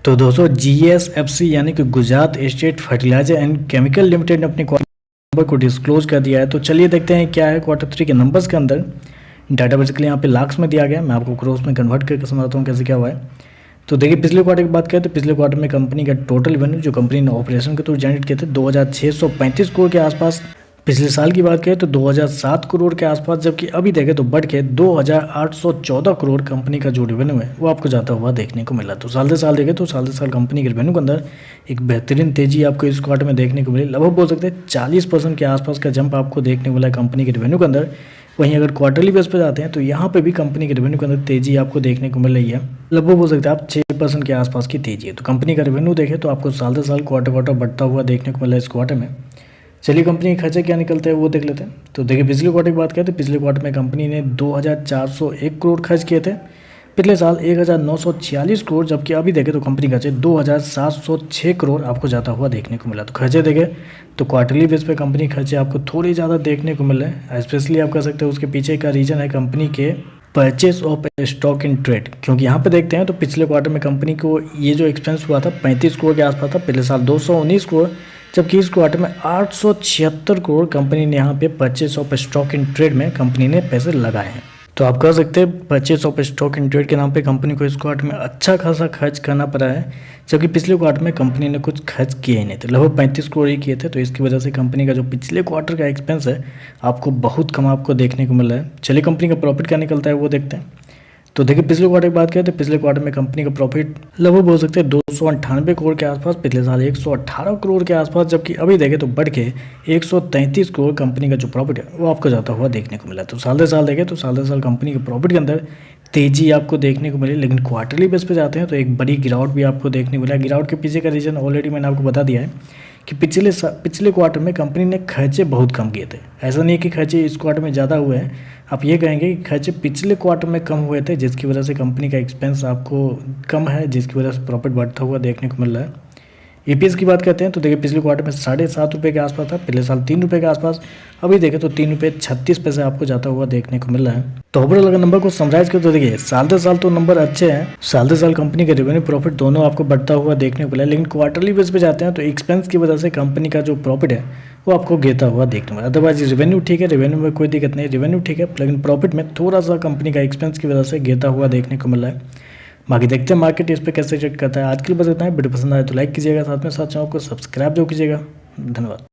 तो दोस्तों GSFC यानी कि Gujarat State Fertilizer and Chemical Limited ने अपने क्वार्टर नंबर को डिस्क्लोज कर दिया है। तो चलिए देखते हैं क्या है क्वार्टर 3 के नंबर्स के अंदर। डाटा बेसिकली यहाँ पे लाख्स में दिया गया, मैं आपको क्रोस में कन्वर्ट करके समझाता हूँ कैसे क्या हुआ है। तो देखिए पिछले क्वार्टर की बात करें तो पिछले क्वार्टर में कंपनी का टोटल रेवेन्यू जो कंपनी ने ऑपरेशन के थ्रू जनरेट किए थे 2635 करोड़ के आसपास। पिछले साल की बात करें तो 2007 करोड़ के आसपास, जबकि अभी देखें तो बढ़ के 2814 करोड़ कंपनी का जो रेवेन्यू है वो आपको जाता हुआ देखने को मिला। तो साल से साल देखें तो साल से साल कंपनी के रेवेन्यू के अंदर एक बेहतरीन तेजी आपको इस क्वार्टर में देखने को मिली। लगभग बोल सकते हैं 40% के आसपास का जंप आपको देखने को मिला कंपनी के रेवेन्यू के अंदर। वहीं अगर क्वार्टरली बेस पर जाते हैं तो यहाँ पे भी कंपनी के रेवेन्यू के अंदर तेजी आपको देखने को मिल रही है। लगभग बोल सकते हैं आप 6% के आसपास की तेजी है। तो कंपनी का रेवेन्यू देखें तो आपको साल से साल क्वार्टर बढ़ता हुआ देखने को मिला इस क्वार्टर में। चलिए कंपनी के खर्चे क्या निकलते हैं वो देख लेते हैं। तो देखिए पिछले क्वार्टर की बात करें तो पिछले क्वार्टर में कंपनी ने 2401 करोड़ खर्च किए थे। पिछले साल 1946 करोड़, जबकि अभी देखें तो कंपनी खर्चे 2706 करोड़ आपको जाता हुआ देखने को मिला। तो खर्चे देखें तो क्वार्टरली बेस पे कंपनी खर्चे आपको थोड़े ज़्यादा देखने को मिल रहे हैं। स्पेशली आप कह सकते हैं उसके पीछे का रीज़न है कंपनी के purchase of stock in trade, क्योंकि यहाँ पे देखते हैं तो पिछले क्वार्टर में कंपनी को ये जो एक्सपेंस हुआ था 35 करोड़ के आसपास था। पिछले साल 219 करोड़, जबकि इस क्वार्टर में 876 करोड़ कंपनी ने यहाँ पे purchase of stock in trade में कंपनी ने पैसे लगाए हैं। तो आप कह सकते हैं purchase of stock in trade के नाम पे कंपनी को इस क्वार्टर में अच्छा खासा खर्च करना पड़ा है, जबकि पिछले क्वार्टर में कंपनी ने कुछ खर्च किए ही नहीं थे, लगभग 35 करोड़ ही किए थे। तो इसकी वजह से कंपनी का जो पिछले क्वार्टर का एक्सपेंस है आपको बहुत कम आपको देखने को मिल रहा है। चलिए कंपनी का प्रॉफिट क्या निकलता है वो देखते हैं। तो देखिए पिछले क्वार्टर की बात करें तो पिछले क्वार्टर में कंपनी का प्रॉफिट लगभग बोल सकते हैं 298 करोड़ के आसपास। पिछले साल 118 करोड़ के आसपास, जबकि अभी देखें तो बढ़ के 133 करोड़ कंपनी का जो प्रॉफिट है वो आपको जाता हुआ देखने को मिला। तो साल से साल देखें तो साल से साल कंपनी के प्रॉफिट के अंदर तेजी आपको देखने को मिली। लेकिन क्वार्टरली बेस पे जाते हैं तो एक बड़ी गिरावट भी आपको देखने को मिला। गिरावट के पीछे का रीज़न ऑलरेडी मैंने आपको बता दिया है कि पिछले क्वार्टर में कंपनी ने खर्चे बहुत कम किए थे। ऐसा नहीं है कि खर्चे इस क्वार्टर में ज़्यादा हुए हैं, आप ये कहेंगे कि खर्चे पिछले क्वार्टर में कम हुए थे, जिसकी वजह से कंपनी का एक्सपेंस आपको कम है, जिसकी वजह से प्रॉफिट बढ़ता हुआ देखने को मिल रहा है। EPS की बात करते हैं तो देखिए पिछले क्वार्टर में 7.5 रुपये के आसपास था, पिछले साल 3 रुपये के आसपास। अभी देखें तो 3 रुपये 36 पैसे आपको जाता हुआ देखने को मिल रहा है। तो ओवरऑल अगर नंबर को समराइज करें तो देखिए साल से साल तो नंबर अच्छे हैं, साल से साल कंपनी के रेवेन्यू प्रॉफिट दोनों आपको बढ़ता हुआ देखने को मिला है। लेकिन क्वार्टरली बेस पे जाते हैं तो एक्सपेंस की वजह से कंपनी का जो प्रॉफिट है वो आपको गिरता हुआ देखने को मिला। अदरवाइज रेवेन्यू ठीक है, रेवेन्यू में कोई दिक्कत नहीं, रेवेन्यू ठीक है, लेकिन प्रॉफिट में थोड़ा सा कंपनी का एक्सपेंस की वजह से गिरता हुआ देखने को मिल रहा है। बाकी देखते हैं मार्केट इस पर कैसे रिएक्ट करता है। आज के लिए बस इतना है। वीडियो पसंद आए तो लाइक कीजिएगा, साथ में साथ चैनल को सब्सक्राइब जो कीजिएगा। धन्यवाद।